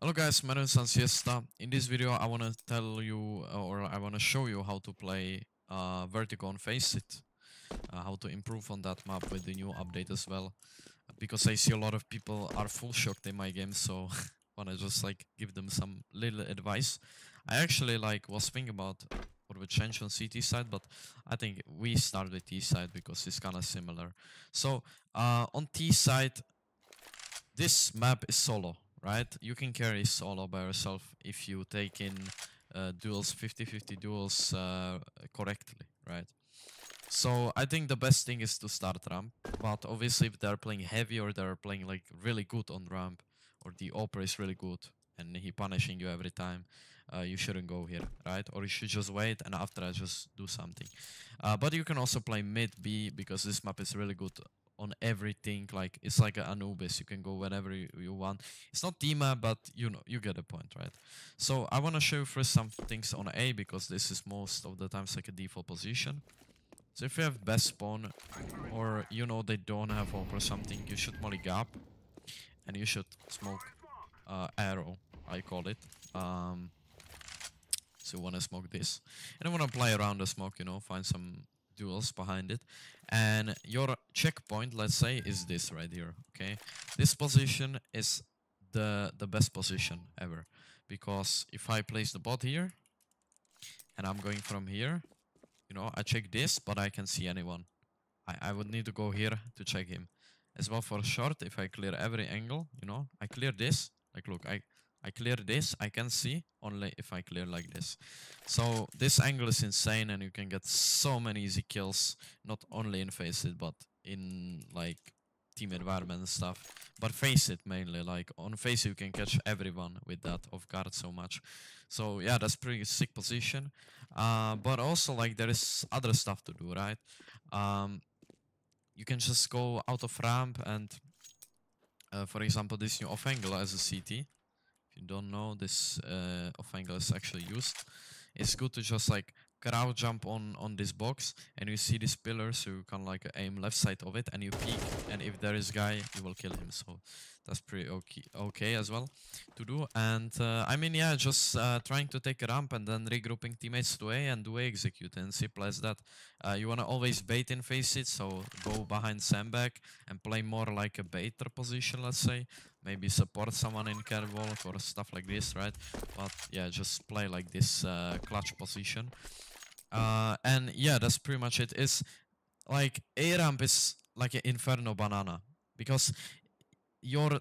Hello guys, my name is Siesta. In this video I want to tell you or I want to show you how to play Vertigo Face It. How to improve on that map with the new update as well. Because I see a lot of people are full shocked in my game, so wanna just like give them some little advice. I actually was thinking about what would change on CT side, but I think we start with T side because it's kinda similar. So on T side, this map is solo, right? You can carry solo by yourself if you take in duels, 50-50 duels correctly, right? So I think the best thing is to start ramp, but obviously if they're playing heavy or they're playing like really good on ramp, or the Opera is really good and he punishing you every time, you shouldn't go here, right? Or you should just wait and after that just do something. But you can also play mid B because this map is really good on everything. Like it's like an Anubis, you can go whenever you want. It's not Dima, but you know, you get the point, right? So I want to show you first some things on A because this is most of the times like a default position. So if you have best spawn, or you know they don't have hope or something, you should molly gap, and you should smoke arrow, I call it. So you wanna smoke this, and I wanna play around the smoke, you know, find some duels behind it, and your checkpoint, let's say, is this right here. Okay, this position is the best position ever, because if I place the bot here, and I'm going from here. You know, I check this, but I can see anyone. I would need to go here to check him. As well for short, if I clear every angle, you know, I clear this. Like, look, I clear this, I can see only if I clear like this. So this angle is insane and you can get so many easy kills, not only in Face It, but in like team environment and stuff. But Face It mainly, like on Face It you can catch everyone with that off guard so much. So yeah, that's pretty sick position. But also like there is other stuff to do, right? You can just go out of ramp and for example this new off angle as a CT. If you don't know, this off angle is actually used. It's good to just like crowd jump on this box and you see this pillar, so you can like aim left side of it and you peek, and if there is guy you will kill him. So that's pretty okay as well to do. And I mean, yeah, just trying to take a ramp and then regrouping teammates to A and do A execute, and simple as that. You want to always bait in Face It, so go behind sandbag and play more like a baiter position, let's say. Maybe support someone in catwalk or stuff like this, right? But yeah, just play like this clutch position. And yeah, that's pretty much it. It's like A ramp is like an Inferno banana, because your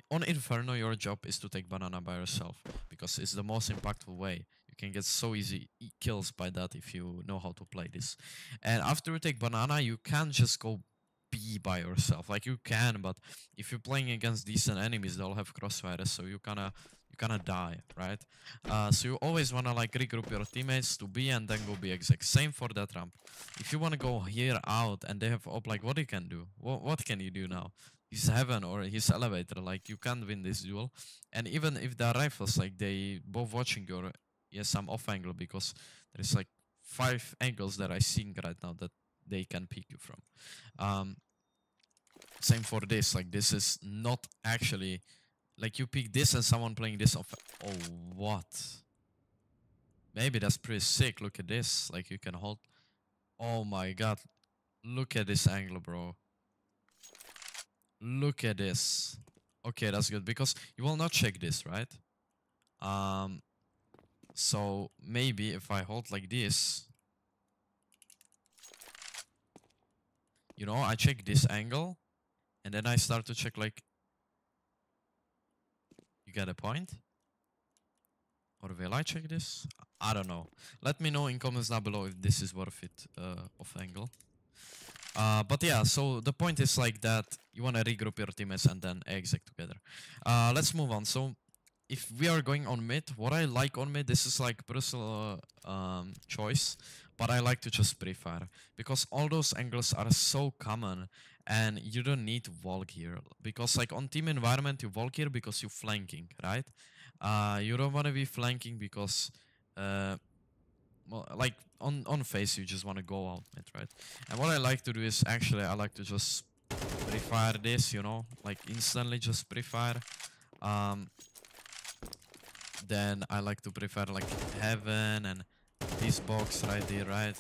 on Inferno your job is to take banana by yourself, because it's the most impactful way. You can get so easy kills by that if you know how to play this. And after you take banana, you can't just go B by yourself. Like you can, but if you're playing against decent enemies, they'll have crossfires, so you kinda die, right? So you always wanna like regroup your teammates to B and then go B exec. Same for that ramp. If you wanna go here out and they have op, like what you can do? What can you do now? His heaven or his elevator, like you can't win this duel. And even if they're rifles, like they both watching your some off angle, because there's like 5 angles that I see right now that they can pick you from. Same for this, like this is not actually like you pick this and someone playing this off. Oh, what? Maybe that's pretty sick. Look at this, like you can hold. Oh my god, look at this angle, bro. Look at this. Okay, that's good, because you will not check this, right? So maybe if I hold like this, you know, I check this angle, and then I start to check like, you get a point? Or will I check this? I don't know. Let me know in comments down below if this is worth it off angle. But yeah, so the point is like that you want to regroup your teammates and then exec together. Let's move on. So if we are going on mid, what I like on mid, this is like personal choice, but I like to just pre-fire, because all those angles are so common and you don't need to walk here, because like on team environment you walk here because you're flanking, right? You don't want to be flanking because well, like on face you just want to go out mid, right? And what I like to do is actually I like to just pre-fire this, you know, like instantly just pre-fire. then I like to prefer like heaven and this box right there, right?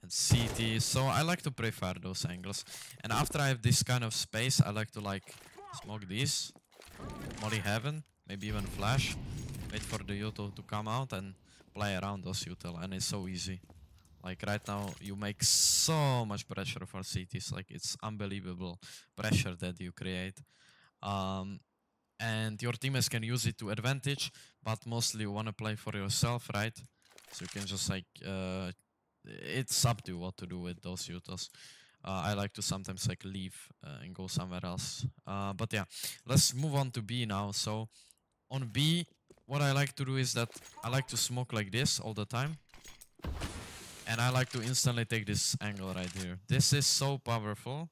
And CT. So I like to prefer those angles. And after I have this kind of space, I like to like smoke these, molly heaven, maybe even flash, wait for the util to come out and play around those util, and it's so easy. Like right now, you make so much pressure for CTs. Like it's unbelievable pressure that you create. And your teammates can use it to advantage, but mostly you want to play for yourself, right? So you can just like, it's up to you what to do with those utils. I like to sometimes like leave and go somewhere else. But yeah, let's move on to B now. So on B, what I like to do is that I like to smoke like this all the time. And I like to instantly take this angle right here. This is so powerful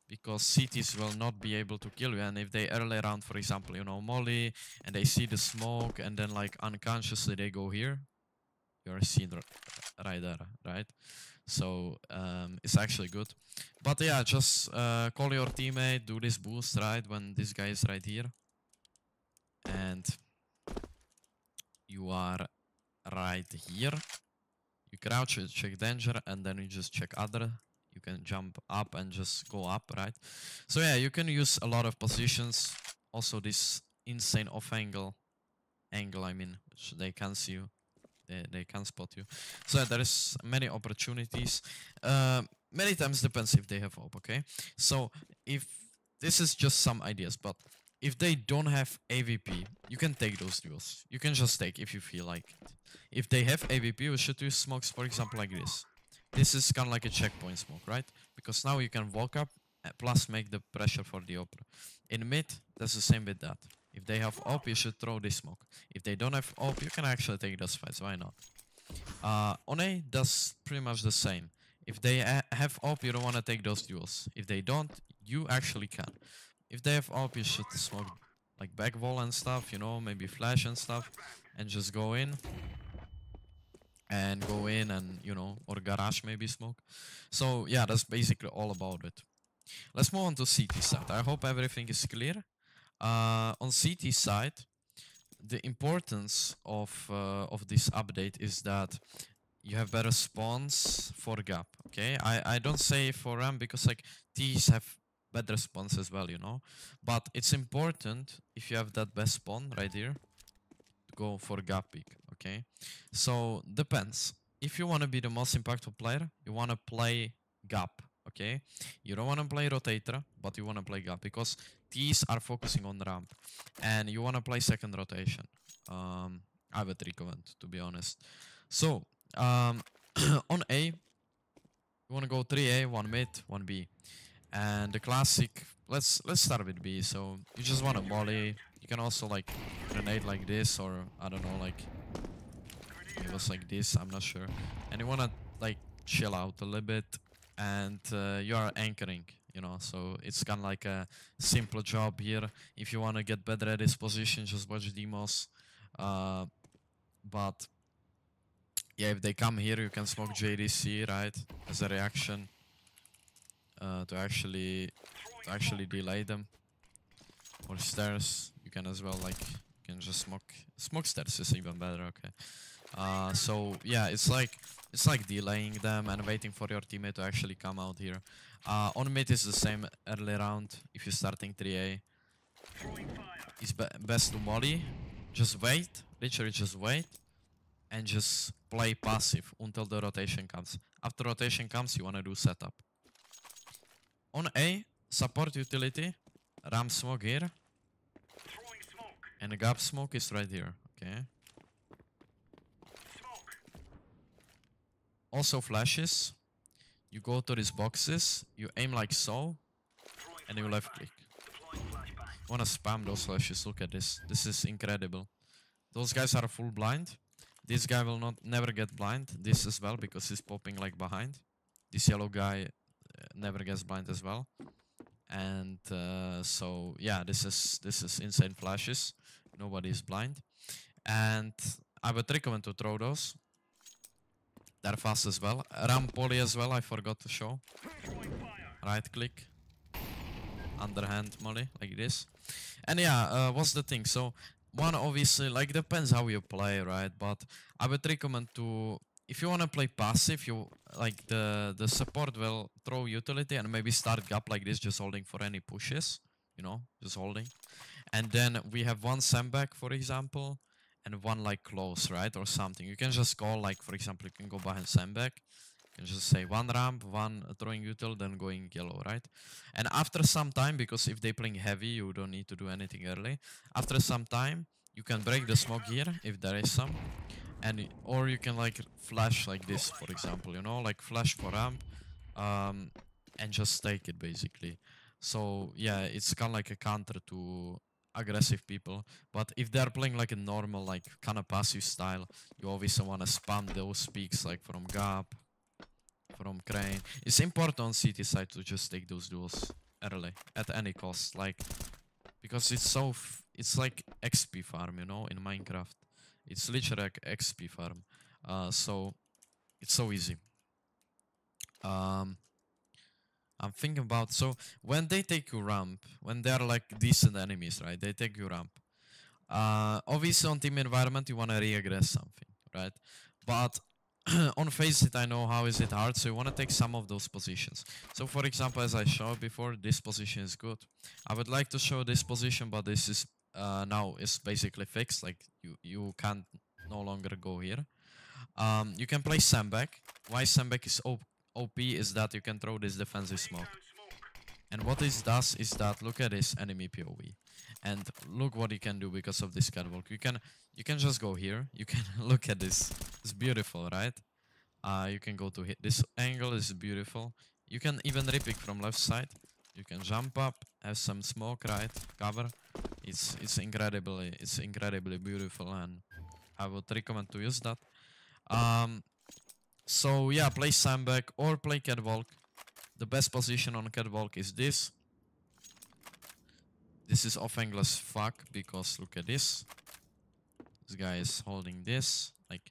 because CTs will not be able to kill you. And if they early round, for example, you know, molly, and they see the smoke and then like unconsciously they go here, you're seen right there, right? So it's actually good. But yeah, just call your teammate, do this boost, right, when this guy is right here. And you are right here. You crouch, you check danger, and then you just check other. You can jump up and just go up, right? So yeah, you can use a lot of positions. Also this insane off angle, I mean, which they can see you. They can spot you. So there is many opportunities. Many times depends if they have op, okay? So if this is just some ideas, but if they don't have AVP, you can take those duels. You can just take if you feel like it. If they have AVP, we should use smokes, for example, like this. This is kind of like a checkpoint smoke, right? Because now you can walk up, plus make the pressure for the op. In mid, that's the same with that. If they have op, you should throw this smoke. If they don't have op, you can actually take those fights, why not? On A, that's pretty much the same. If they have op, you don't want to take those duels. If they don't, you actually can. If they have op, you should smoke like back wall and stuff, you know, maybe flash and stuff, and just go in. And go in and, you know, or garage maybe smoke. So yeah, that's basically all about it. Let's move on to CT side. I hope everything is clear. On CT side, the importance of this update is that you have better spawns for gap. Okay, I don't say for RAM because like T's have better spawns as well, you know. But it's important if you have that best spawn right here to go for gap pick. Okay, so depends. If you want to be the most impactful player, you want to play gap. Okay, you don't want to play rotator, but you want to play gap because T's are focusing on ramp, and you want to play second rotation. I would recommend, to be honest. So on A, you want to go 3A, 1 mid, 1 B, and the classic. Let's start with B. So you just want to molly. You can also like grenade like this, or I don't know, like it was like this. I'm not sure. And you want to like chill out a little bit, and you are anchoring, you know, so it's kind of like a simple job here. If you want to get better at this position, just watch demos. But yeah, if they come here, you can smoke JDC, right, as a reaction to actually delay them. Or stairs, you can as well, like, you can just smoke stairs is even better. Okay. So yeah, it's like delaying them and waiting for your teammate to actually come out here. On mid is the same early round. If you're starting 3A, it's best to molly. Just wait, literally just wait, and just play passive until the rotation comes. After rotation comes, you wanna do setup. On A, support utility, ram smoke here, and the gap smoke is right here. Okay. Also flashes, you go to these boxes, you aim like so, and you left click. You wanna spam those flashes, look at this. This is incredible. Those guys are full blind. This guy will never get blind. This as well, because he's popping like behind. This yellow guy never gets blind as well. And so yeah, this is insane flashes. Nobody is blind. And I would recommend to throw those. They're fast as well. Ram poly as well, I forgot to show. Right click. Underhand molly, like this. And yeah, what's the thing? So one obviously like depends how you play, right? But I would recommend to, if you want to play passive, you like the support will throw utility and maybe start gap like this, just holding for any pushes, you know, just holding. And then we have one sandbag, for example, and one like close, right, or something. You can just call like, for example, you can go behind sandbag. You can just say one ramp, one throwing util, then going yellow, right? And after some time, because if they playing heavy, you don't need to do anything early. After some time, you can break the smoke here if there is some, and or you can like flash like this, for example, you know, like flash for ramp, um, and just take it basically. So yeah, it's kind of like a counter to aggressive people. But if they're playing like a normal, like kind of passive style, you obviously want to spam those peaks like from gap, from crane. It's important on CT side to just take those duels early at any cost, like because it's so it's like XP farm, you know, in Minecraft. It's literally like XP farm. So it's so easy. Um, I'm thinking about, so when they take you ramp, when they're like decent enemies, right? They take you ramp. Obviously on team environment you wanna re-aggress something, right? But on Face It I know how is it hard, so you wanna take some of those positions. So for example, as I showed before, this position is good. I would like to show this position, but this is now is basically fixed. Like you can't no longer go here. You can play sandbag. Why sandbag is OP is that you can throw this defensive smoke. And what this does is that, look at this enemy POV, and look what you can do because of this catwalk. You can just go here. You can look at this. It's beautiful, right? You can go to hit this angle. Is beautiful. You can even repick from left side. You can jump up, have some smoke, right? Cover. It's incredibly beautiful, and I would recommend to use that. So yeah, play sandbag or play catwalk. The best position on catwalk is this. This is off angle as fuck because look at this. This guy is holding this. Like,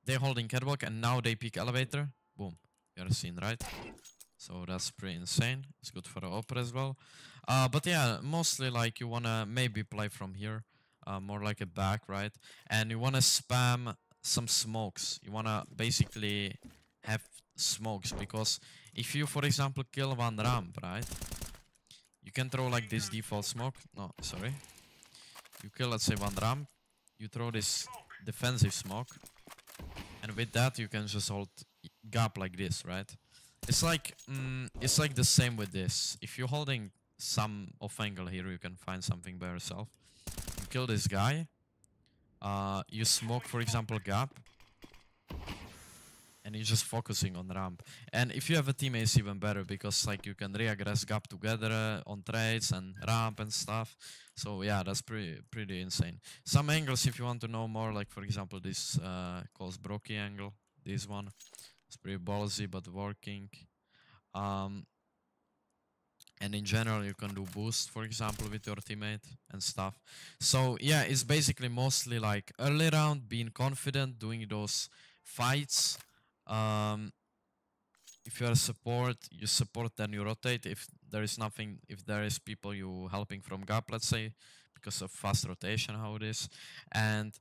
they're holding catwalk and now they pick elevator. Boom. You're seen, right? So that's pretty insane. It's good for the opera as well. But yeah, mostly like you wanna maybe play from here. More like a back, right? And you wanna spam some smokes. You wanna basically have smokes because if you, for example, kill one ramp, right? You can throw like this default smoke. No, sorry. You kill, let's say, one ramp. You throw this defensive smoke. And with that, you can just hold gap like this, right? It's like the same with this. If you're holding some off angle here, you can find something by yourself. You kill this guy. You smoke, for example, gap. And you're just focusing on ramp. And if you have a teammate, it's even better because like you can re-aggress gap together on trades and ramp and stuff. So yeah, that's pretty insane. Some angles, if you want to know more, like for example this calls Brockie angle. This one, it's pretty ballsy but working. And in general, you can do boost, for example, with your teammate and stuff. So yeah, it's basically mostly like early round, being confident, doing those fights. Um, if you are support, you support, then you rotate. If there is nothing, if there is people you helping from gap, let's say, because of fast rotation, how it is. And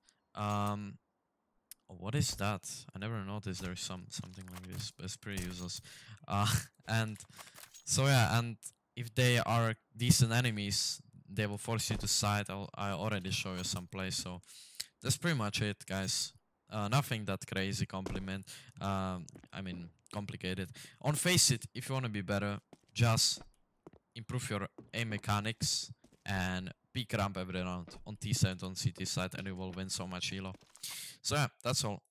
what is that? I never noticed there is something like this, but it's pretty useless. And so yeah, and if they are decent enemies, they will force you to side. I already show you some plays, so that's pretty much it, guys. Nothing that crazy I mean, complicated. On Face It, if you want to be better, just improve your aim mechanics and peak ramp every round on T side, on CT side, and you will win so much elo. So yeah, that's all.